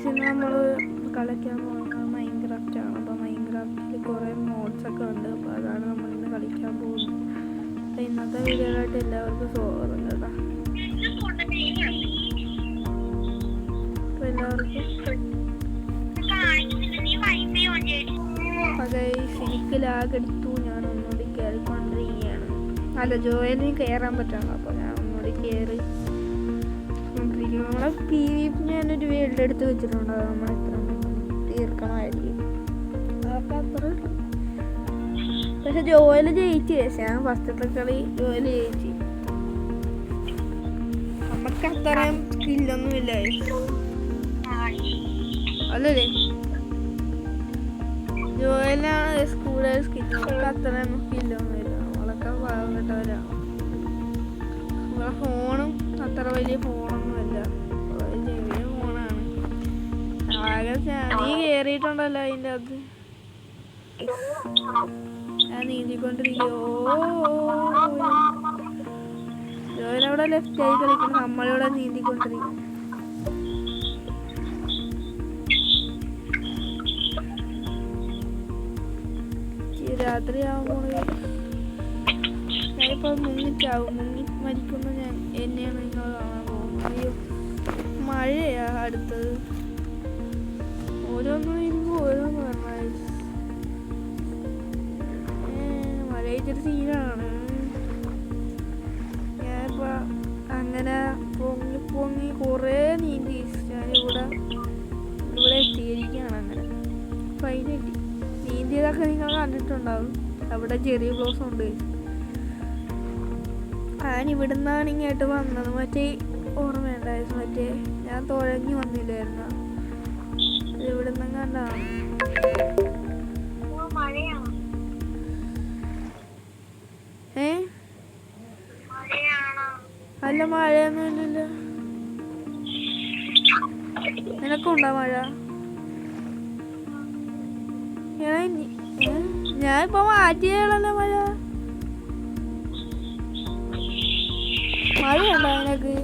ഇന്ന് നമ്മൾ കളിക്കാൻ പോകുന്നത് മൈൻക്രാഫ്റ്റാണ്. അപ്പോൾ മൈൻക്രാഫ്റ്റിൽ കുറേ മോഡ്സൊക്കെ ഉണ്ട്. അപ്പോൾ അതാണ് നമ്മളിന്ന് കളിക്കാൻ പോകുന്നത്. അപ്പോൾ ഇന്നത്തെ വീഡിയോയിലായിട്ട് എല്ലാവർക്കും സ്വാഗതം കേട്ടോ. അപ്പോൾ എല്ലാവർക്കും അതെ എനിക്ക് ലാഗെടുത്തു. ഞാൻ ഒന്നുകൂടി കയറിക്കൊണ്ടിരിക്കുകയാണ്. അല്ല, ജോയിലിന് കയറാൻ പറ്റണം. അപ്പോൾ ഞാൻ ഒന്നുകൂടി കയറി നമ്മളെ പി വി ഞാനൊരു വേൾഡ് എടുത്ത് വെച്ചിട്ടുണ്ട്. അത് നമ്മൾ എത്ര തീർക്കണമായിരിക്കും. അതൊക്കെ അത്ര. പക്ഷെ ജോയില് ജയിച്ചു. ഞാൻ ഫസ്റ്റത്തെ കളി ജോയില് ജയിച്ചു. നമുക്ക് അത്രയും സ്കില്ലൊന്നും ഇല്ല അല്ലേ. ജോയിലാണ് കൂടുതൽ സ്കില്ല്. നമുക്ക് അത്രയും സ്കില്ലൊന്നും ഇല്ല. നമ്മളൊക്കെ പാവപ്പെട്ടവരാണ്. നമ്മളെ ഫോണും അത്ര വലിയ ഫോണൊന്നുമല്ല, ചെറിയ ഫോണാണ്. ആകെ നീ കയറിയിട്ടുണ്ടല്ലോ അതിൻ്റെ അത്. ഞാൻ നീന്തിക്കൊണ്ടിരിക്കോ. ജോയിലവിടെ ലെഫ്റ്റ് ആയി കളിക്കണം, നമ്മളിവിടെ നീന്തിക്കൊണ്ടിരിക്കും. രാത്രിയാവുമ്പോൾ ഞാനിപ്പോൾ മുങ്ങിച്ചാവും. മുങ്ങി മരിക്കുന്ന ഞാൻ എന്നെയാണ് നിങ്ങൾ കാണാൻ പോകുന്നത്. അയ്യോ, മഴയാ അടുത്തത്. ഓരോന്നും എനിക്ക് ഓരോന്ന് പറഞ്ഞാൽ മഴ ഇച്ചിരി സീനാണ്. ഞാനിപ്പോൾ അങ്ങനെ പൊങ്ങി പൊങ്ങി കുറേ നീന്തി ഞാനിവിടെ എത്തിയിരിക്കുകയാണ്. അങ്ങനെ ഫൈനലി നീന്തിയതൊക്കെ നിങ്ങൾ കണ്ടിട്ടുണ്ടാവും. അവിടെ ചെറിയ ബ്ലോസം ഉണ്ട്. ഞാൻ ഇവിടുന്നാണ് ഇങ്ങോട്ട് വന്നത്. മറ്റേ ഓർമ്മയുണ്ടായിരുന്നു, മറ്റേ ഞാൻ തുഴഞ്ഞു വന്നില്ലായിരുന്നു. ഇവിടുന്ന് കണ്ടാണ്. അല്ല, മഴയൊന്നും ഇല്ലല്ലോ. നിനക്കുണ്ടോ മഴ? ഞാനിപ്പോ മാറ്റിയാണല്ലോ മഴ. മഴയുണ്ടോ നിനക്ക്?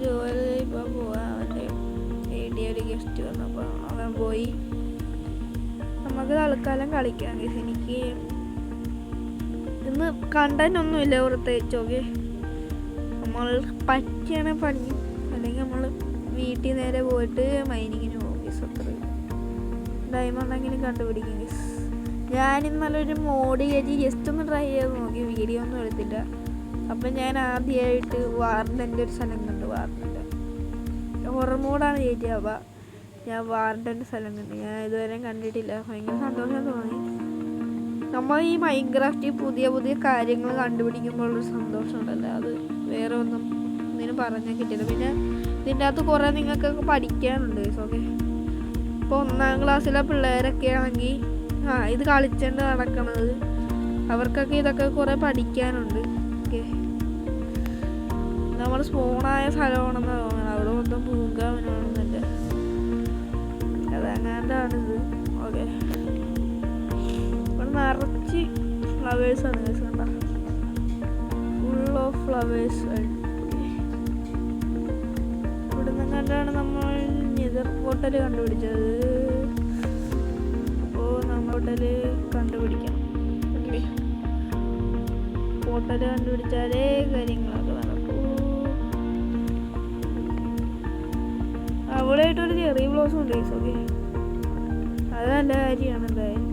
ജോലി ഇപ്പൊ പോവാ. അവൻ്റെ ഒരു ഗസ്റ്റ് വന്നപ്പോ അവൻ പോയി. നമുക്ക് തൽക്കാലം കളിക്കാം. എനിക്ക് ഇന്ന് കണ്ടന്റ് ഒന്നുമില്ല പ്രത്യേകിച്ച്. ഓക്കെ, നമ്മൾ പറ്റിയാണ് പണി. അല്ലെങ്കിൽ നമ്മൾ വീട്ടിൽ നേരെ പോയിട്ട് മൈനിങ്ങിന് പോകും. അത്ര ഡയമണ്ട് എങ്കിലും കണ്ടുപിടിക്കും. ഞാൻ ഇന്നലെ ഒരു മോഡ് കയറ്റി ജസ്റ്റ് ഒന്ന് ട്രൈ ചെയ്ത് നോക്കി. വീഡിയോ ഒന്നും എടുത്തില്ല. അപ്പം ഞാൻ ആദ്യമായിട്ട് വാർഡൻ്റെ ഒരു സ്ഥലം കണ്ടു. വാർഡൻ്റെ ഹൊറർ മോഡാണ് കയറ്റിയത്. അപ്പം ഞാൻ വാർഡൻ്റെ സ്ഥലം കണ്ടു. ഞാൻ ഇതുവരെ കണ്ടിട്ടില്ല. ഭയങ്കര സന്തോഷം തോന്നി. നമ്മൾ ഈ മൈൻക്രാഫ്റ്റിൽ പുതിയ പുതിയ കാര്യങ്ങൾ കണ്ടുപിടിക്കുമ്പോഴുള്ളൊരു സന്തോഷമുണ്ടല്ലോ, അത് വേറെ ഒന്നിനും പറഞ്ഞാൽ കിട്ടില്ല. പിന്നെ ഇതിൻ്റെ അകത്ത് കുറേ നിങ്ങൾക്കൊക്കെ പഠിക്കാനുണ്ട്. ഓക്കെ, ഇപ്പോൾ 1ാം ക്ലാസ്സിലെ പിള്ളേരൊക്കെ ആണെങ്കിൽ ഇത് കളിച്ചുകൊണ്ട് നടക്കണത്, അവർക്കൊക്കെ ഇതൊക്കെ കുറേ പഠിക്കാനുണ്ട്. ഓക്കെ, നമ്മൾ സ്പോണായ സ്ഥലമാണെന്ന് തോന്നണം. അവിടെ മൊത്തം പൂങ്കാവനാണെന്നല്ല, അതങ്ങാണ്ടാണിത്. ഓക്കെ, ഇവിടെ നിറച്ച് ഫ്ലവേഴ്സാണ്. കണ്ട, ഫുൾ ഓഫ് ഫ്ലവേഴ്സ്. ഇവിടുന്ന് കണ്ടാണ് നമ്മൾ നെതർ പോർട്ടൽ കണ്ടുപിടിച്ചത്. അപ്പോൾ നമ്മൾ പോർട്ടൽ കണ്ടുപിടിക്കണം. ഓക്കെ, പോർട്ടൽ കണ്ടുപിടിച്ചാലേ കാര്യങ്ങളൊക്കെ നടക്കൂ. അവിടെയായിട്ടൊരു ചെറിയ ബ്ലോസം ഉണ്ട്. ഓക്കെ, അത് നല്ല കാര്യമാണ്. എന്തായാലും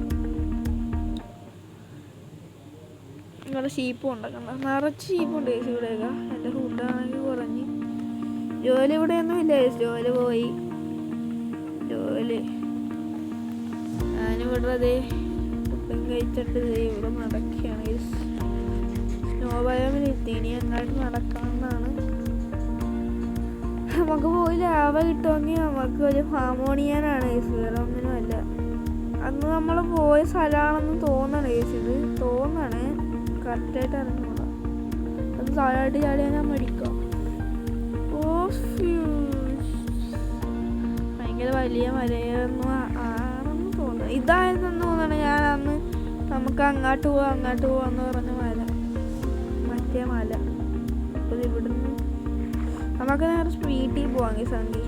നിങ്ങളുടെ ഷീപ്പും ഉണ്ടാക്കണ്ട, നിറച്ച് ഷീപ്പുണ്ട് ഇവിടെയൊക്കെ. എൻ്റെ ഫുഡാണെങ്കിൽ കുറഞ്ഞ്. ജോലി ഇവിടെയൊന്നും ഇല്ല. ജോലി പോയി. ജോലി ഞാനിവിടെ അതേ ഫുഡും കഴിച്ചിട്ട് ഇവിടെ നടക്കുകയാണ്. സ്നോ ബയോമിലെത്തി. ഇനി അങ്ങോട്ട് നടക്കണമെന്നാണ്. നമുക്ക് പോയി ലാവ കിട്ടുമെങ്കിൽ നമുക്ക് ഒരു ഹാർമോണിയനാണ്. വേറെ ഒന്നിനുമല്ല. അന്ന് നമ്മൾ പോയ സ്ഥലമാണെന്ന് തോന്നണേ. ഇത് തോന്നണേ, കറക്റ്റായിട്ട് അറിഞ്ഞൂടാ. അത് താഴായിട്ട് ചാടിയാൽ ഞാൻ മേടിക്കാം. ഭയങ്കര വലിയ മലയൊന്നും ആണെന്ന് തോന്നുന്നു. നമുക്ക് അങ്ങോട്ട് പോവാന്ന് പറഞ്ഞ മല, മറ്റേ മല. അപ്പോൾ ഇവിടുന്ന് നമുക്ക് നേരെ വീട്ടിൽ പോവാം. സംഗി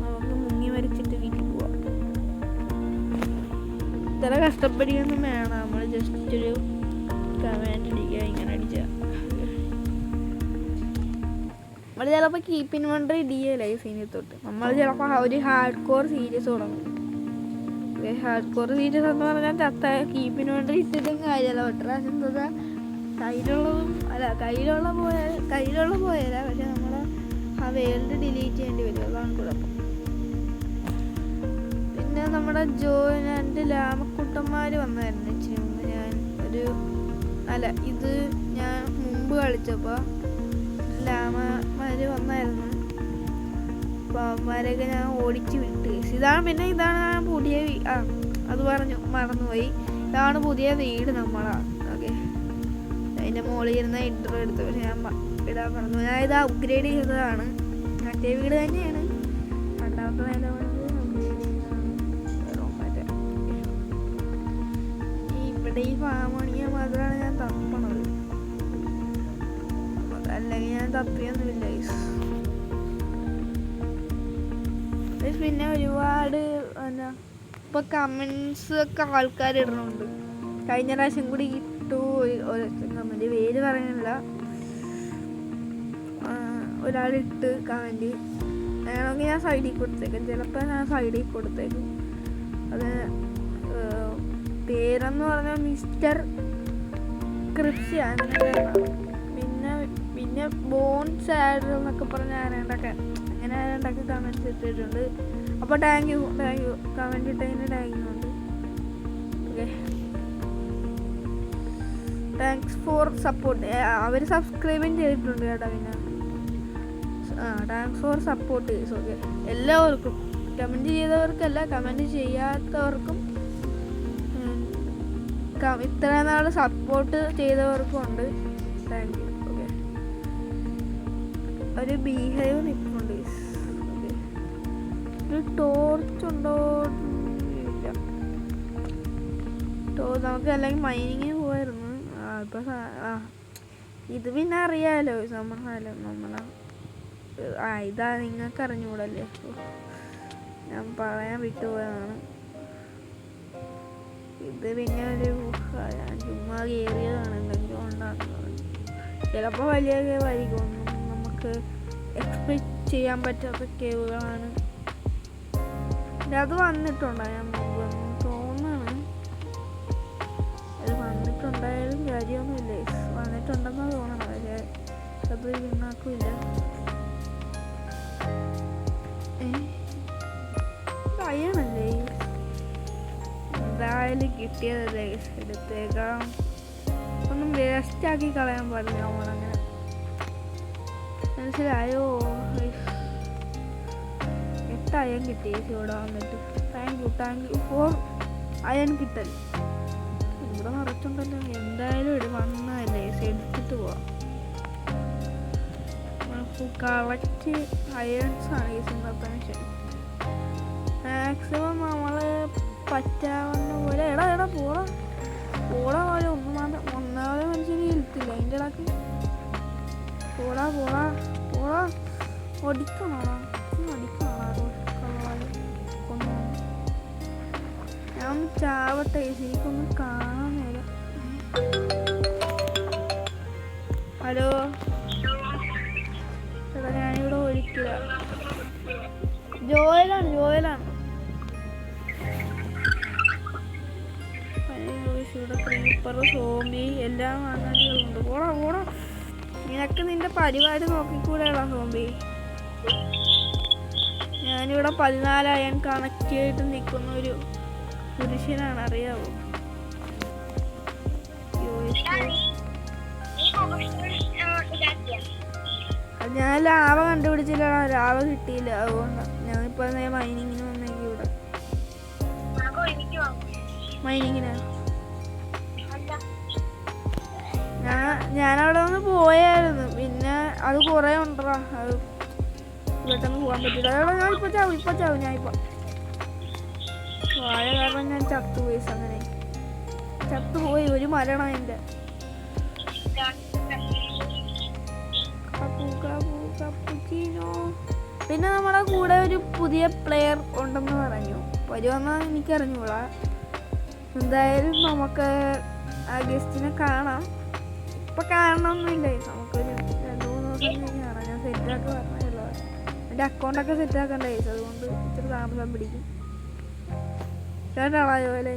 നമുക്ക് മുങ്ങി മരിച്ചിട്ട് വീട്ടിൽ പോവാം. ഇത്ര കഷ്ടപ്പെടുകയൊന്നും വേണം. നമ്മൾ ജസ്റ്റ് ഒരു കമാൻഡ് അടിക്കുക, ഇങ്ങനെ അടിച്ചാൽ നമ്മൾ ചിലപ്പോൾ കീപ്പ് ഇൻവെൻട്രി ഇടിയല്ലേ ഈ സീനിൽ തൊട്ട്. നമ്മൾ ചിലപ്പോൾ ഒരു ഹാർഡ് കോർ സീരീസ് തുടങ്ങും. ഹാർഡ് കോർ സീരീസ് എന്ന് പറഞ്ഞാൽ കീപ്പ് ഇൻവെൻട്രി ഇട്ടിട്ടും കാര്യമല്ല. ഒട്ടറാശം എന്താ കയ്യിലുള്ളതും അല്ല, കയ്യിലുള്ള പോയാല, പക്ഷെ നമ്മൾ ആ വേൾഡ് ഡിലീറ്റ് ചെയ്യേണ്ടി വരും. അതാണ് കുഴപ്പം. പിന്നെ നമ്മുടെ എൻ്റെ ലാമക്കുട്ടന്മാർ വന്നായിരുന്നു ഇച്ചിരി മുമ്പ്. ഇത് ഞാൻ മുമ്പ് കളിച്ചപ്പോൾ ലാമമാർ വന്നായിരുന്നു. അപ്പോൾ അവന്മാരെയൊക്കെ ഞാൻ ഓടിച്ച് വിട്ട്. ഇതാണ് ഞാൻ പുതിയ അത് മറന്നുപോയി. ഇതാണ് പുതിയ വീട് നമ്മളാ. ഓക്കെ, അതിൻ്റെ മുകളിൽ ഇരുന്ന ഇൻട്രോ എടുത്തു. പക്ഷെ ഞാൻ ഇടാൻ പറഞ്ഞു. ഞാൻ ഇത് അപ്ഗ്രേഡ് ചെയ്തതാണ്. മറ്റേ വീട് തന്നെയാണ്. രണ്ടാമത്തെ നില ഇവിടെ ഈ ഫാം പണിയാൻ മാത്രമാണ് ഞാൻ തപ്പണത്. അല്ലെങ്കിൽ ഞാൻ തപ്പിയൊന്നുമില്ല. പിന്നെ ഒരുപാട് ഇപ്പൊ കമന്റ്സ് ഒക്കെ ആൾക്കാർ ഇടുന്നുണ്ട്. കഴിഞ്ഞ പ്രാവശ്യം കൂടി ഇട്ടു ഒരു കമന്റ്, പേര് പറയുന്നില്ല. ഒരാളിട്ട് കമന്റ് വേണമെങ്കിൽ ഞാൻ സൈഡിൽ കൊടുത്തേക്കും. ചിലപ്പോൾ ഞാൻ സൈഡിൽ കൊടുത്തേക്കും. അത് പേരെന്ന് പറഞ്ഞാൽ മിസ്റ്റർ ക്രിപ്സിയാണ്. പിന്നെ ബോൺ സാഡ് എന്നൊക്കെ പറഞ്ഞ ആരാണ്ടൊക്കെ കമൻറ്റ്സ് ഇട്ടിട്ടുണ്ട്. അപ്പോൾ താങ്ക് യു കമൻറ്റ് ഇട്ടതിന് താങ്ക് യു ഉണ്ട്. Okay, thanks for support. അവർ സബ്സ്ക്രൈബും ചെയ്തിട്ടുണ്ട് കേട്ടോ. പിന്നെ താങ്ക്സ് ഫോർ സപ്പോർട്ട്. ഓക്കെ, എല്ലാവർക്കും, കമൻറ്റ് ചെയ്തവർക്കല്ല, കമൻറ്റ് ചെയ്യാത്തവർക്കും ഇത്ര നാൾ സപ്പോർട്ട് ചെയ്തവർക്കും ഉണ്ട്. Thank you. ഓക്കെ, ഒരു ബീഹൈവ് നിൽക്കുന്നുണ്ട്. ഓക്കെ, ഒരു ടോർച്ച് ഉണ്ടോ? ഇല്ല. നമുക്ക് അല്ലെങ്കിൽ മൈനിങ്ങിന് പോയായിരുന്നു. ഇപ്പം ഇത് പിന്നെ അറിയാമല്ലോ നമ്മളെ ഇതാ നിങ്ങൾക്ക് അറിഞ്ഞുകൂടല്ലേ. ഞാൻ പറയാൻ വിട്ടുപോയതാണ്. ഇത് പിന്നെ ഞാൻ ചുമ്മാ കയറിയതാണ്. എന്തെങ്കിലും ഉണ്ടാക്കുന്നത് ചിലപ്പോൾ വലിയ കേവായിരിക്കും. നമുക്ക് എക്സ്പെക്ട് ചെയ്യാൻ പറ്റാത്ത കേവുകളാണ്. അത് വന്നിട്ടുണ്ടോ? ഞാൻ തോന്നാണ് അത് വന്നിട്ടുണ്ടായാലും കാര്യമൊന്നുമില്ല. വന്നിട്ടുണ്ടെന്ന് തോന്നണം. പക്ഷേ അത് പിന്നാക്കില്ല. അയ്യാണല്ലേ എന്തായാലും കിട്ടിയതല്ലേ, എടുത്തേക്കാം. ഒന്നും വേസ്റ്റാക്കി കളയാൻ പാടില്ല നമ്മളങ്ങനെ. മനസ്സിലായോ? 8 അയൺ കിട്ടി ഇവിടെ വന്നിട്ട്. താങ്ക് യു ഫോർ അയൺ കിട്ടൽ. ഇവിടെ നിറച്ചുണ്ടല്ലോ. എന്തായാലും വന്നല്ലേ, എടുത്തിട്ട് പോവാം. കളക്ട് അയൺസാണ് ഈ സിംഗപ്പൻഷൻ. മാക്സിമം നമ്മൾ പറ്റാവുന്ന പോലെ എടാ പോടാ പോലെ ഒന്നാമത് മനുഷ്യന് ഇരിക്കില്ല. അതിൻ്റെ ഇടയ്ക്ക് പോടാ ഒടിക്കണോടാ ഞാൻ ഒന്ന് ചാവട്ടെ. എനിക്കൊന്നും കാണാൻ നേര. ഹലോ എടാ, ഞാനിവിടെ ഒഴിക്കില്ല. ജോയലാണ് ഇവിടെ ക്രീപ്പർ, സോംബി എല്ലാം അങ്ങനെയുണ്ട്. പോടാ നിനക്ക് നിന്റെ പരിപാടി നോക്കിക്കൂടെയുള്ള സോംബി. ഞാനിവിടെ 14 അയൺ കണക്ട് ചെയ്തിട്ട് നിൽക്കുന്ന ഒരു പുരുഷനാണ്, അറിയാവോ? ഞാൻ ലാവ കണ്ടുപിടിച്ചില്ല, ലാവ കിട്ടിയില്ല. അതുകൊണ്ടാണ് ഞാനിപ്പോൾ മൈനിങ്ങിന് വന്നെങ്കിൽ ഇവിടെ മൈനിങ്ങിനാ. ഞാനവിടെ ഒന്ന് പോയായിരുന്നു. പിന്നെ അത് കുറേ ഉണ്ടറാ, അത് പെട്ടെന്ന് പോകാൻ പറ്റില്ല. അതോടെ ഞാനിപ്പോൾ ചാവും. ഞാനിപ്പോൾ വാഴ കാരണം ഞാൻ ചത്തുപോയി. അങ്ങനെ ചത്തുപോയി ഒരു മരണം എൻ്റെ. പിന്നെ നമ്മുടെ കൂടെ ഒരു പുതിയ പ്ലെയർ ഉണ്ടെന്ന് പറഞ്ഞു. വരുമെന്ന് എനിക്കറിഞ്ഞൂടാ. എന്തായാലും നമുക്ക് ആ ഗസ്റ്റിനെ കാണാം. ഇപ്പം കാണണമെന്നില്ലേ, നമുക്കൊരു 2-3 ദിവസം കാണാം. ഞാൻ സെറ്റാക്കി പറഞ്ഞല്ലോ, എൻ്റെ അക്കൗണ്ടൊക്കെ സെറ്റാക്കണ്ടേ, അതുകൊണ്ട് ഇച്ചിരി താമസം പിടിക്കും. കേട്ടാളായോ അല്ലേ?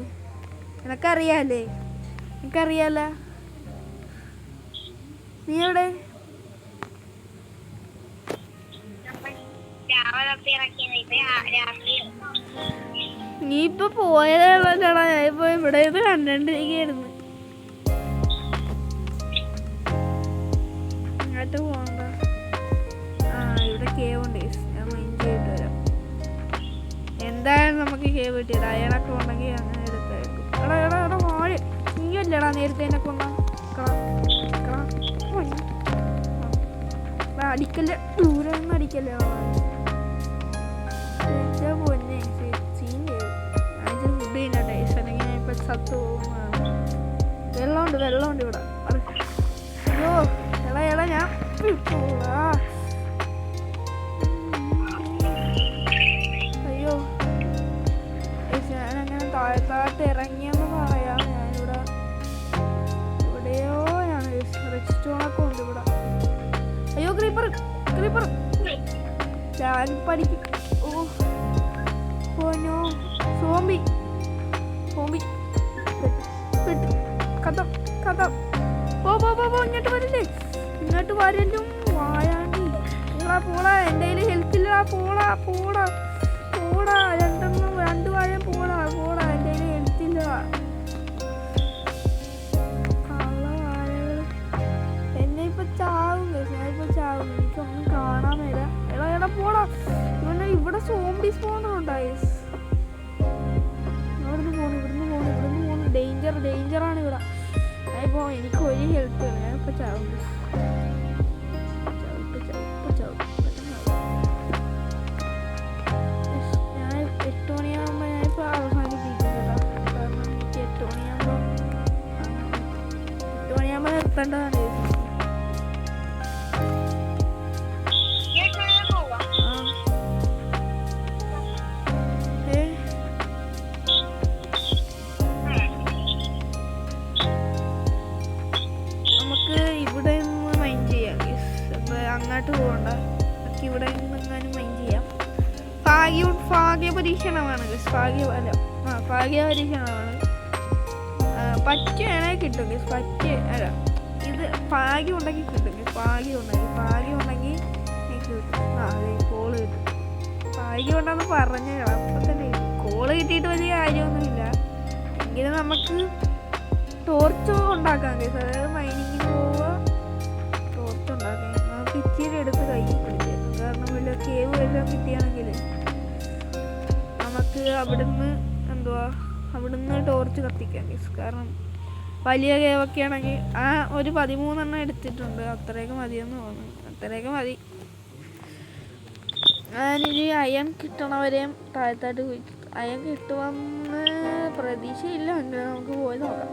നിനക്കറിയാല്ലേ? എനിക്കറിയാല്ല. നീ എവിടെ? നീ ഇപ്പൊ പോയതേടാ. ഞാനിപ്പോ ഇവിടെ ഇത് കണ്ടോണ്ടിരിക്കുകയായിരുന്നു. ഇങ്ങോട്ട് പോകണ്ട. ഇവിടെ കേവ് ഉണ്ട്, ഞാൻ മൈൻഡ് ചെയ്തിട്ട് വരാം. എന്തായാലും നമുക്ക് കേവ് കിട്ടിയത്. അയാളൊക്കെ ഉണ്ടെങ്കിൽ അങ്ങനെ എടുത്തായിരിക്കും. എടാ എടാ എടാ വാഴ നീയല്ലേടാ നേരത്തെ എന്നെ കൊണ്ടാ. അടിക്കല്ല, ദൂരെ ഒന്നും അടിക്കല്ലേ. പൊന്നെ സീൻ ചെയ്തു. ഞാൻ ഫുഡ് ചെയ്യണ്ട ടേസ്റ്റ്, അല്ലെങ്കിൽ ഞാൻ ഇപ്പം സത്ത് പോകുന്നതാണ്. വെള്ളമുണ്ട് ഇവിടെ. അയ്യോ എടാ ഞാൻ അയ്യോ ഞാനങ്ങനെ താഴത്താട്ട് ഇറങ്ങിയെന്ന് പറയാം. ഞാനിവിടെ എവിടെയോ ഞാൻ റെഡ് സ്റ്റോണൊക്കെ ഉണ്ട് ഇവിടെ. അയ്യോ ക്രീപ്പർ ഞാൻ പഠിക്കും. ഓനോ സോംബി കഥ പോ ഇങ്ങോട്ട് വരില്ലേ? ഇങ്ങോട്ട് വരലും വായാണ്ടി. പോടാ എൻ്റെ കയ്യിൽ ഹെൽത്ത് ഇല്ലടാ. പോടാ 2 വാഴയും പോടാ. എൻ്റെ കയ്യിൽ ഹെൽത്ത് ഇല്ലടാ. എന്നെ ഇപ്പൊ ചാവും. എനിക്കൊന്നും കാണാൻ മേല. എടാ പോടാ. ഇവിടെ സോംബി സ്പോണറുണ്ടായി. ഇവിടുന്ന് പോണു. ഡേഞ്ചറാണ് ഇവിടെ. ഞാനിപ്പോ എനിക്ക് ഒരു ഹെൽത്ത്. ഞാനിപ്പോ ചാവും. ഞാൻ 8 മണിയാകുമ്പോ ഞാനിപ്പോ അവസാനിപ്പിക്കുന്നതാ. കാരണം എനിക്ക് 8 മണിയാകുമ്പോ നിർത്തേണ്ടതാണ്. അങ്ങോട്ട് പോകണ്ട, ഇവിടെ നിന്നെങ്ങാനും മൈൻഡ് ചെയ്യാം. ഭാഗ്യ പരീക്ഷണമാണ്. ഭാഗ്യ പരീക്ഷണമാണ്. പറ്റുകയാണെങ്കിൽ കിട്ടും. അല്ല ഇത് ഭാഗ്യം ഉണ്ടെങ്കിൽ കിട്ടും. ഭാഗ്യം ഉണ്ടെങ്കിൽ എനിക്ക് കിട്ടും. കോള് കിട്ടും. ഭാഗ്യം ഉണ്ടെന്ന് പറഞ്ഞ അപ്പം തന്നെ കോള് കിട്ടിയിട്ട് വലിയ കാര്യമൊന്നുമില്ല. എങ്കിലും നമുക്ക് ടോർച്ച് ഉണ്ടാക്കാം. അതായത് മൈനിങ്ങിന് പോവുക, ടോർച്ച് ഉണ്ടാക്കാം. ഇച്ചിരി എടുത്ത് കൈ പിടിച്ചേക്കും. കാരണം വല്ല കേവ് എല്ലാം കിട്ടിയാണെങ്കിൽ നമുക്ക് അവിടുന്ന് ടോർച്ച് കത്തിക്കാം. കാരണം വലിയ കേവൊക്കെ ആണെങ്കിൽ ഒരു 13 എടുത്തിട്ടുണ്ട്. അത്രയൊക്കെ മതിയെന്ന് തോന്നുന്നു. അത്രയൊക്കെ മതി. ഞാനൊരു അയൺ കിട്ടണവരെയും താഴത്തായിട്ട് പോയി. അയൺ കിട്ടുമെന്ന് പ്രതീക്ഷയില്ല. എങ്കിലും നമുക്ക് പോയി നോക്കാം.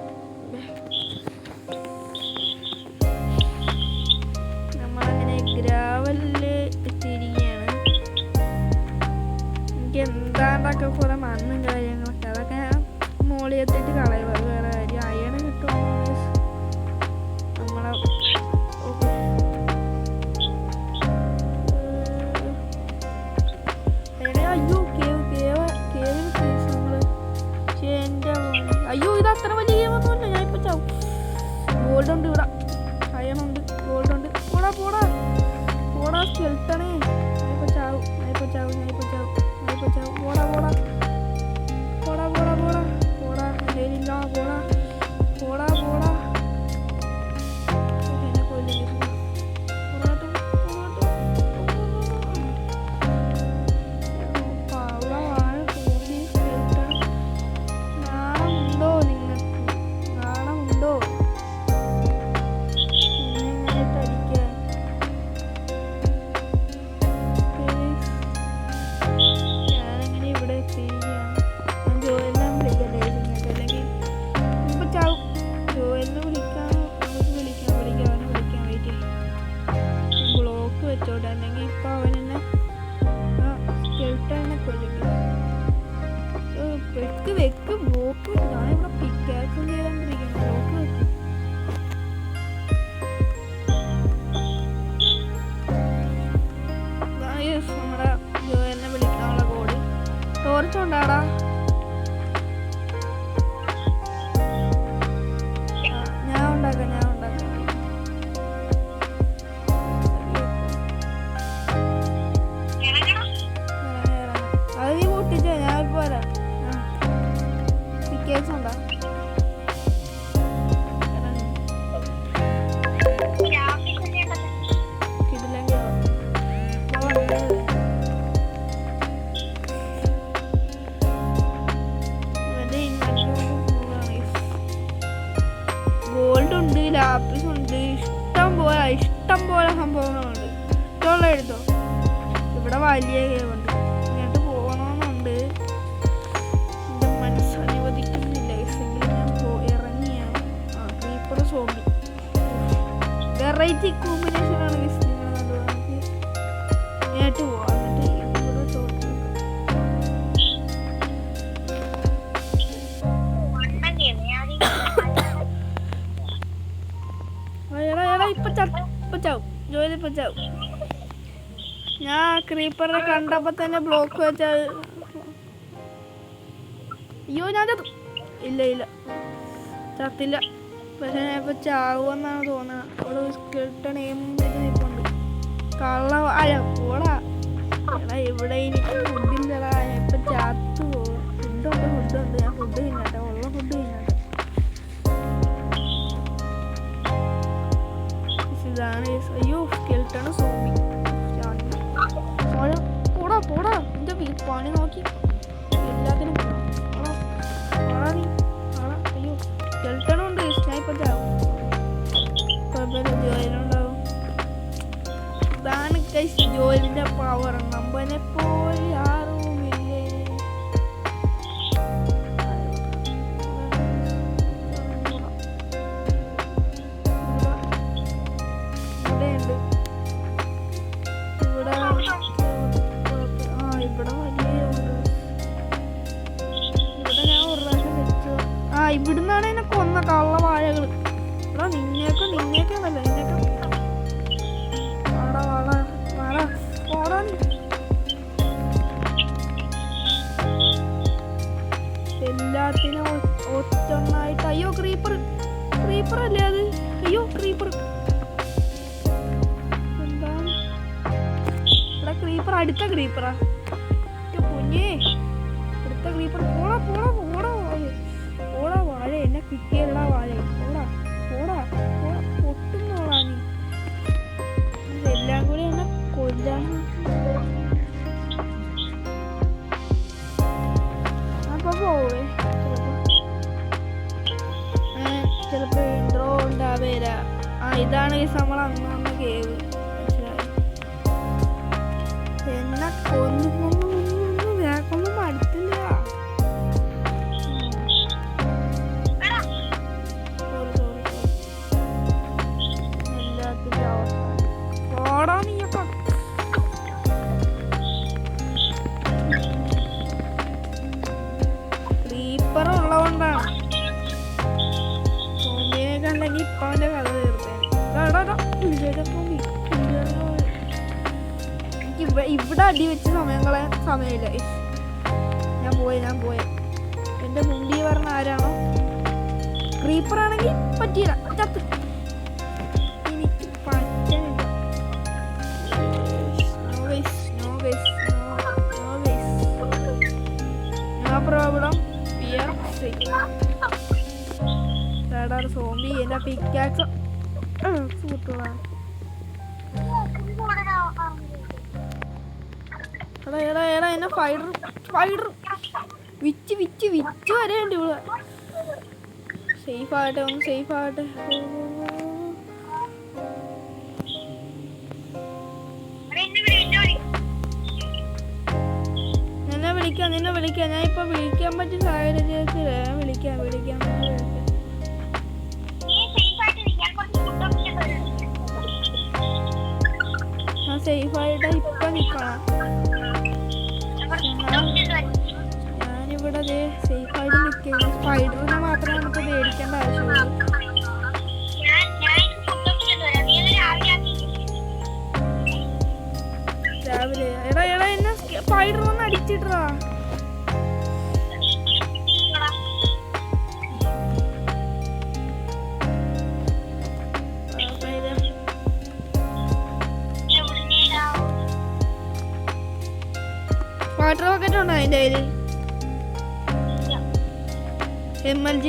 നമ്മളങ്ങനെ ഗ്രാവലില് എത്തിയിരിക്കുകയാണ്. എനിക്ക് എന്താണ്ടൊക്കെ കുറെ മണ്ണും കാര്യങ്ങളൊക്കെ, അതൊക്കെ മോളി എത്തിയിട്ട് കളയുക. അത് വേറെ കാര്യം. അയണ് കിട്ടുമോ നമ്മളെ അയ്യോ അയ്യോ ഇത് അത്ര വലിയ ഗെയിമൊന്നുമില്ല. ഞാൻ ഇപ്പൊ ചാവും. ഗോൾഡ് ഉണ്ട് ഇവിടെ, അയണുണ്ട്, ഗോൾഡ് ഉണ്ട്. പോടാ സ്കെൽട്ടണേ. ഞാനിപ്പോ ചാവും. പോടാ എൻ്റെ കയ്യിലില്ല. പോടാ എന്നെ കൊല്ലില്ല. ഞാനങ്ങനെ ഇവിടെ എത്തി. വെക്ക് വെക്ക് ബ്ലോക്ക്. ഞാനിവിടെ പിക്കാക്സ് ചെയ്തോണ്ടിരിക്കുന്നു. ബ്ലോക്ക് വെക്ക്. നമ്മുടെ ജോയലിനെ വിളിക്കാനുള്ള കോഡ്. ടോർച്ചുണ്ടാടാ? ഞാൻ ഉണ്ടാക്കാം. അത് നീ പൊട്ടിച്ചോ, ഞാൻ ഇപ്പൊ വരാം. പിക്കേഴ്സ് ഉണ്ടോ? ഗോൾഡ് ഉണ്ട്, ലാപ്പിസ് ഉണ്ട്, ഇഷ്ടം പോലെ സംഭവങ്ങളുണ്ട്. ഇഷ്ടമുള്ള എടുത്തോ. ഇവിടെ വലിയ കേവുണ്ട്. ഇങ്ങോട്ട് പോകണമെന്നുണ്ട്. എൻ്റെ മനസ്സ് അനുവദിക്കുന്നില്ല. എങ്കിലും ഞാൻ ഇറങ്ങിയാണ്. ക്രീപ്പർ സോംബി വെറൈറ്റി കോമ്പിനേഷനാണ്. നിങ്ങളുടെ നടുവാണെങ്കിൽ ഇങ്ങോട്ട് പോവാം. എന്നിട്ട് ഇവിടെ തോന്നി ഇപ്പൊ ചാവും. ജോലി ഇപ്പൊ ചാവും. ഞാൻ ക്രീപ്പറിനെ കണ്ടപ്പോ തന്നെ ബ്ലോക്ക് വെച്ച. അയ്യോ ഞാൻ ചത്തു. ഇല്ല ചത്തില്ല. പക്ഷെ ഞാൻ ഇപ്പൊ ചാവുമെന്നാണ് തോന്നുന്നത്. അവിടെ സ്കെൽട്ടൺ നിൽപ്പുണ്ട്. കള്ള വാഴ പോടാ. എടാ ഇവിടെ എനിക്ക് ഫുഡില്ലടാ. ഞാൻ ഇപ്പൊ ചത്തു പോകും. ഫുഡുണ്ട്. ഞാൻ ഫുഡ് തിന്നട്ടെ. ഉള്ള ഫുഡ് തിന്നട്ടെ. ഇതാണ്. അയ്യോ സ്കെൽട്ടൺ സോംബി. പോടാ എന്റെ പണി നോക്കി എല്ലാത്തിനും. അയ്യോ സ്കെൽട്ടണുണ്ട്. സ്നൈപ്പർ ആവും. ജോയിലുണ്ടാവും. ഇതാണ് ജോയിലിന്റെ പവർ. നമ്മനെ പോലെ ആരുമില്ലേ. ഇവിടെയുണ്ട്. ഇവിടുന്നാണ് എന്നെ കൊന്ന കള്ള വാഴകള്. എടാ നിന്നേക്കല്ല നിന്നേക്കെ പോടാ നീ. എല്ലാത്തിനും ഒറ്റൊന്നായിട്ട്. അയ്യോ ക്രീപ്പർ അല്ലേ അത്? അയ്യോ ക്രീപ്പർ എന്താണ്? എടാ ക്രീപ്പർ അടുത്ത ക്രീപ്പറാ. കുഞ്ഞേ അടുത്ത ക്രീപ്പർ. പോടാ വാഴ എന്നെ കിട്ടിയല്ലടാ വാഴ. പോടാ പൊട്ടുന്നോളാ നീ. ഇതെല്ലാം കൂടി എന്നെ കൊല്ലാൻ. അപ്പൊ പോവേ ചിലപ്പോ ഇൻട്രോ ഉണ്ടാവേല. ഇതാണ് ഈ നമ്മൾ അന്ന് വന്ന കേവ്. മനസ്സിലായി? എന്നെ കൊന്നു വേക്കൊന്നും അടുത്തില്ല. ക്രീപ്പർ ഉള്ളതുകൊണ്ടാണ്. സോംബിനെ കണ്ടെങ്കിൽ ഇപ്പൊ അവന്റെ കഥ തീർത്തേനെ. എനിക്ക് ഇവിടെ അടി വെച്ച് സമയം കളയാൻ സമയമില്ല. ഞാൻ പോയി. എന്റെ മുമ്പിൽ പറഞ്ഞ ആരാണോ ക്രീപ്പർ ആണെങ്കിൽ പറ്റിയില്ല. ചത്ത്. എനിക്ക് പറ്റണില്ല. No problem. സോംബി എന്റെ പിക്കാക്സ് സൂട്ടുകളാണ്. എടാ എന്നെ ഫൈഡർ വിറ്റ് വരെയുണ്ട് ഇവിടെ. സേഫ് ആകട്ടെ. നിന്നെ വിളിക്കാം. ഞാൻ ഇപ്പൊ വിളിക്കാൻ പറ്റിയ സാഹചര്യത്തിൽ വിളിക്കാം. ഞാൻ സേഫായിട്ട് ഇപ്പൊ നിക്കണം. ഞാനിവിടെ സേഫ് സ്പൈഡറിനെ മാത്രമേ നമുക്ക് പേടിക്കേണ്ട ആവശ്യമുള്ളൂ. രാവിലെ എടാ എന്നെ സ്പൈഡർ വന്ന് അടിച്ചിട്ടാ. വാട്ടർ റോക്കറ്റ് ഉണ്ടോ അതിൻ്റെ കയ്യിൽ? MLG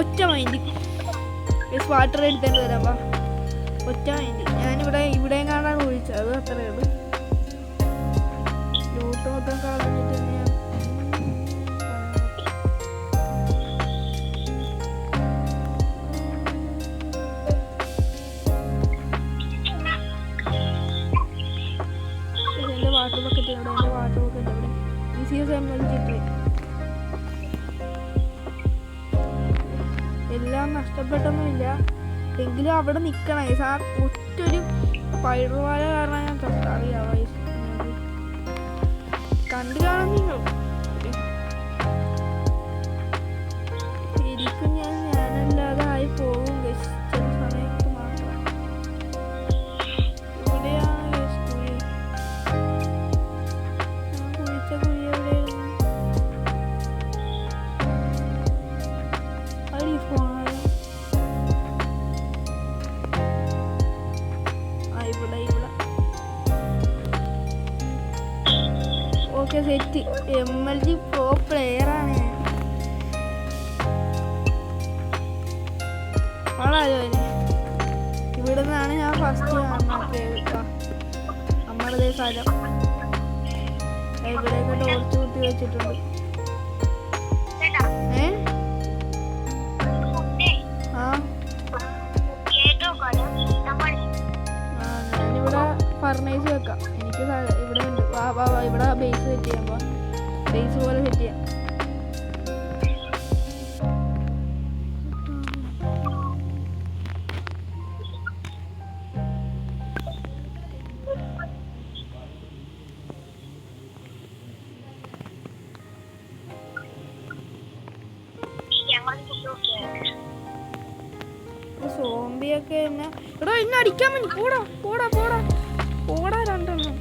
ഒറ്റ മൈൻഡ് വാട്ടർ എടുത്തേണ്ടി വരാം. വാ ഒറ്റ മൈൻഡ്. ഇവിടെയും കാണാൻ വിളിച്ചത് അത് അത്രയേ ഉള്ളൂ. ലൂട്ട് മൊത്തം കളഞ്ഞിട്ട് ഞാൻ എൻ്റെ വാട്ടർ ബക്കറ്റ് ഇവിടെ. എൻ്റെ വാട്ടർ ബക്കറ്റ് ഇവിടെ MLG എല്ലാം നഷ്ടപ്പെട്ടൊന്നുമില്ല. എങ്കിലും അവിടെ നിൽക്കണം. ഒറ്റൊരു പൈറുവാല കാരണം ഞാൻ തൊട്ടറിയാം. കണ്ടു കാണാൻ നിങ്ങൾ ശരിക്കും ഞാനല്ലാതെ ആയി പോകും. ചില സമയത്ത് മാത്രം. ഇവിടെയാണ് കുഴി. കുഴിച്ച കുഴി എവിടെയായിരുന്നു? Okay set. MLG pro player ആണ് ഞാൻ. വളരെ ഇവിടെ നിന്നാണ് ഞാൻ ഫസ്റ്റ് കാണുന്നത്. നമ്മളുടെ സ്ഥലം ഇവിടെയൊക്കെ ടോർച്ച് കുത്തി വെച്ചിട്ടുണ്ട്. ഞാനിവിടെ ഫർണൈസ് വെക്കാം. എനിക്ക് ഇവിടെ ഉണ്ട്. ഇവിടെ ബേസ് സെറ്റ് ചെയ്യാം. ബേസ് പോലെ സെറ്റ് ചെയ്യാം. സോംബിയൊക്കെ എന്നെ അടിക്കാൻ വേണ്ടി പോടാ പോടാ പോടാ പോടാ രണ്ടെണ്ണം.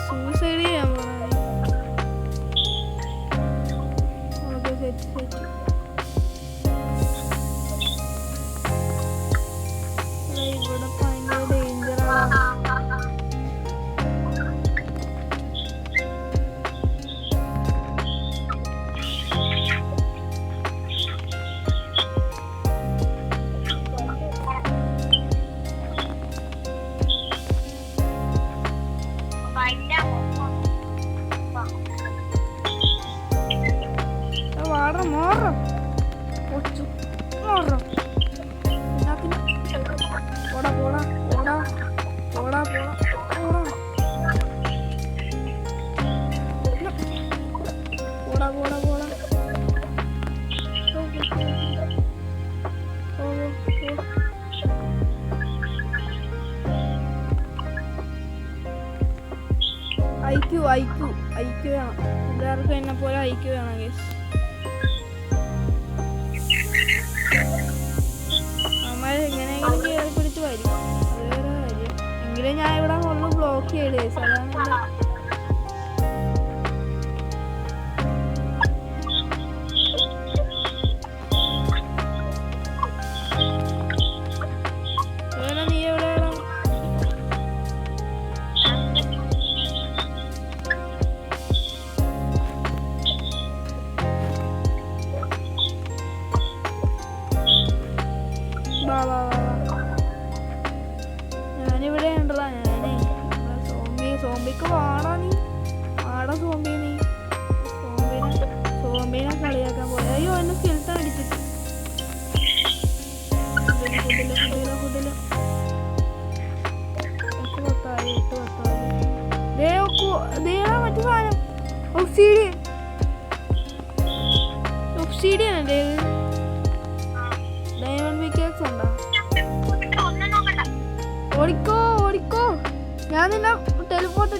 സൂസൈഡ് ചെയ്യാൻ പോണ ഇവിടെ ഭയങ്കര ഡേഞ്ചറാണ്. വാട മോറ കൊച്ചു മോറ പോടാ പോടാ പോടാ പോടാ പോടാ പോടാ പോടാ പോടാ ഐക്യു വേണം. എല്ലാവർക്കും എന്നെ പോലെ ഐക്യു വേണം ഗൈസ്. എങ്ങനെയെങ്കിലും കയറി പിടിച്ച് വരും. അത് വേറെ കാര്യം. എങ്കിലും ഞാൻ ഇവിടെ ഒന്ന് ബ്ലോക്ക് ചെയ്ത് ഗൈസ്. അതാണ് നീ എവിടെയാണ്? ഞാനിവിടെ ഉണ്ടല്ലോ. സോംബിക്ക് വാടാ നീ വാടാ സോംബി. നീ സോംബിനെ കളിയാക്കാൻ പോയ. അയ്യോ എന്നെ സ്കെൽട്ടൺ അടിച്ചിട്ട്. ഫുഡില് മറ്റു സാധനം ഒബ്സീഡിയൻ അല്ലേ ഡയമണ്ട് പിക്കാക്സ് ഉണ്ടോ? ഓടിക്കോ ഞാൻ നിന്നെ ടെലിപ്പോർട്ട്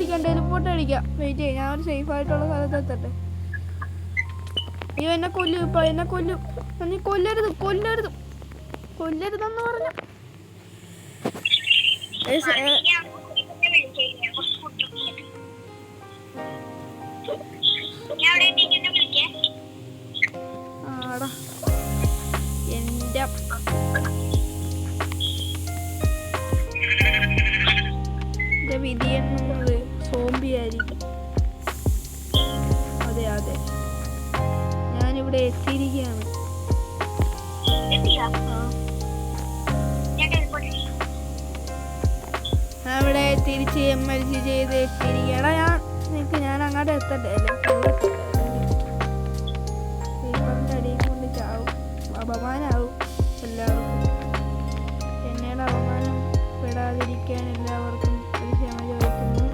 അടിക്കാം വെയിറ്റ് ചെയ്യാം. ഞാൻ ഒരു സേഫ് ആയിട്ടുള്ള സ്ഥലത്ത് എത്തട്ടെ. അയ്യോ എന്നെ കൊല്ലും ഇപ്പൊ നീ കൊല്ലരുതെന്ന് പറഞ്ഞു. ആടാ എന്റെ വിധി എന്നത് സോംബി ആയിരിക്കും. അതെ ഞാനിവിടെ എത്തിയിരിക്കുകയാണ്. ഞാൻ ഇവിടെ തിരിച്ച് MLG ചെയ്ത് എത്തിയിരിക്കടാ. ഞാൻ അങ്ങോട്ട് എത്തട്ടെ അടിയും കൊണ്ട് ചാവും. അപമാനാവും എല്ലാവർക്കും. എന്നോട് അപമാനം പെടാതിരിക്കാൻ എല്ലാവർക്കും ഒരു ക്ഷമ ചോദിക്കുന്നു.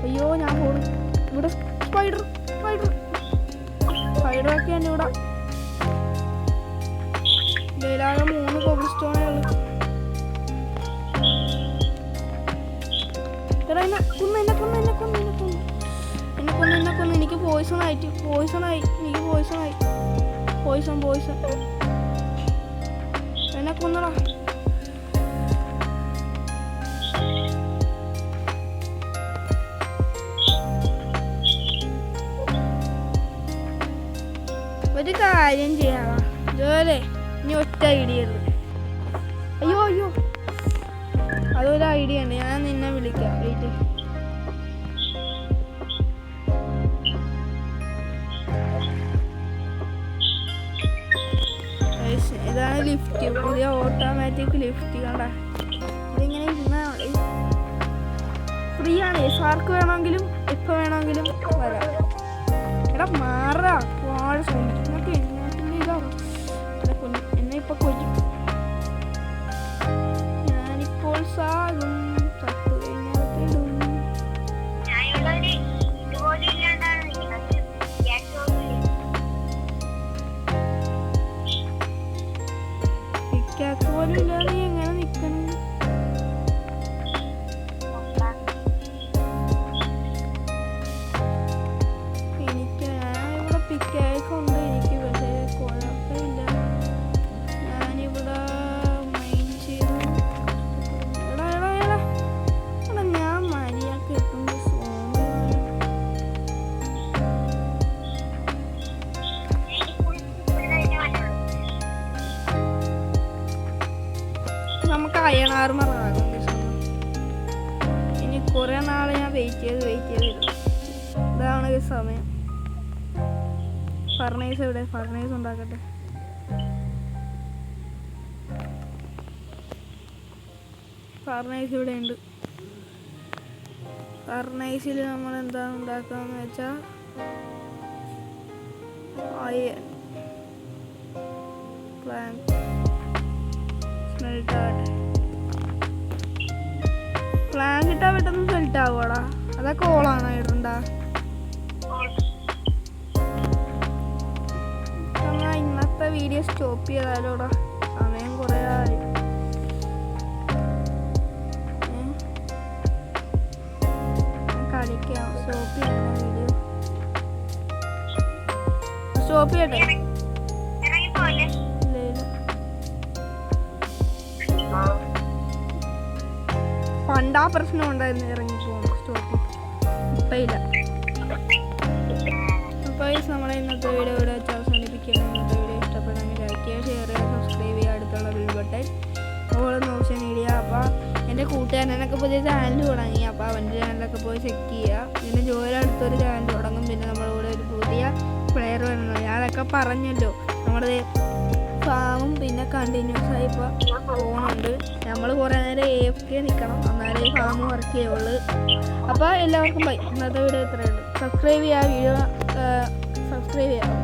അയ്യോ ഞാൻ പോണു. ഇവിടെ സ്പൈഡറൊക്കെ എൻ്റെ ഇവിടെ. ഇതിലാകെ 3 കോബിൾ സ്റ്റോണേ ഉള്ളു. എന്നെ എനിക്ക് പോയിസണായി. എന്നെ കൊന്നടാ. ഒരു കാര്യം ചെയ്യാം ജോലേ, ഇനി ഒറ്റ ഐഡിയ ഉള്ളു. അയ്യോ അതൊരു ഐഡിയ ഉണ്ട്. ഞാൻ നിന്നെ വിളിക്കാം. വെയിറ്റ്. ഇതാണ് ലിഫ്റ്റ്, പുതിയ ഓട്ടോമാറ്റിക് ലിഫ്റ്റ്. കണ്ട ഇതിങ്ങനെ ഇരുന്നാൽ ഫ്രീ ആണ്. ആർക്ക് വേണമെങ്കിലും എപ്പോൾ വേണമെങ്കിലും വരാം. എടാ മാറാ വാഴ സോണിക്ക് ഇതാണ് എന്നെ ഇപ്പൊ കൊല്ലും. ഞാനിപ്പോൾ സാകും. ചത്തു കഴിഞ്ഞാൽ പെടും. പിക്കാക്സ് പോലും ഇല്ലാതെ നീ എങ്ങനെ നിക്കണം? ഇവിടെ പിക്കാക്സ് ഉണ്ട് എനിക്ക്, പക്ഷേ കുഴപ്പമില്ല. ഞാനിവിടെ മൈൻഡ് ചെയ്തു. ഞാൻ മരിയാക്കി എത്തുമ്പോൾ നമുക്ക് അയൺ ആർമർ ആകും. ഇനി കുറെ നാളെ ഞാൻ വെയിറ്റ് ചെയ്ത് ഇതാണ് സമയം. ഫർണേസ് എവിടെ? ഫർണേസ് ഉണ്ടാക്കട്ടെ. ഫർണേസ് ഇവിടെ ഉണ്ട്. ഫർണേസിൽ നമ്മൾ എന്താ ഉണ്ടാക്കാന്ന് വെച്ചാൽ അയൺ പ്ലാങ്ക് പ്ലാങ്ക് ഇട്ടാ പെട്ടെന്ന് സെൽറ്റ് ആവുകടാ. അതൊക്കെ ഓളാണോ ഇടണ്ട? ഇന്നത്തെ വീഡിയോ സ്റ്റോപ്പ് ചെയ്താലോടാ, സമയം കുറേ ആയി. കളിക്കാം. സ്റ്റോപ്പ് ചെയ്യണം വീഡിയോ. സ്റ്റോപ്പ് ചെയ്യട്ടെ? പണ്ടാ പ്രശ്നം ഉണ്ടായിരുന്നു ഇറങ്ങിപ്പോകും. സ്റ്റോപ്പ് ഇപ്പം ഇല്ല. അപ്പോൾ നമ്മളെ ഇന്നത്തെ വീഡിയോ ഇവിടെ വെച്ച് അവസാനിപ്പിക്കണം. ഇന്നത്തെ വീഡിയോ ഇഷ്ടപ്പെടാമെങ്കിൽ ലൈക്ക് ചെയ്യുക, ഷെയർ ചെയ്യുക, സബ്സ്ക്രൈബ് ചെയ്യുക, അടുത്തുള്ള ബെൽ ബട്ടൺ ഓളൊന്ന് ഓപ്ഷൻ ഇടുക. അപ്പോൾ എൻ്റെ കൂട്ടുകാരനൊക്കെ പുതിയ ചാനൽ തുടങ്ങി. അപ്പോൾ അവൻ്റെ ചാനലൊക്കെ പോയി ചെക്ക് ചെയ്യുക. പിന്നെ ജോലി അടുത്തൊരു ചാനൽ തുടങ്ങും. പിന്നെ നമ്മുടെ കൂടെ ഒരു പുതിയ പ്ലെയർ വരുന്നത് ഞാനതൊക്കെ പറഞ്ഞല്ലോ. നമ്മുടെ ഫാമും പിന്നെ കണ്ടിന്യൂസ് ആയി ഇപ്പോൾ പോകുന്നുണ്ട്. നമ്മൾ കുറേ നേരം AFK നിൽക്കണം, എന്നാലേ ഫാം വർക്ക് ചെയ്യുള്ളൂ. അപ്പോൾ എല്ലാവർക്കും ബൈ. ഇന്നത്തെ വീഡിയോ ഇത്രയേ ഉള്ളൂ. സബ്സ്ക്രൈബ് ചെയ്യുക, വീഡിയോ സബ്സ്ക്രൈബ് ചെയ്യുക.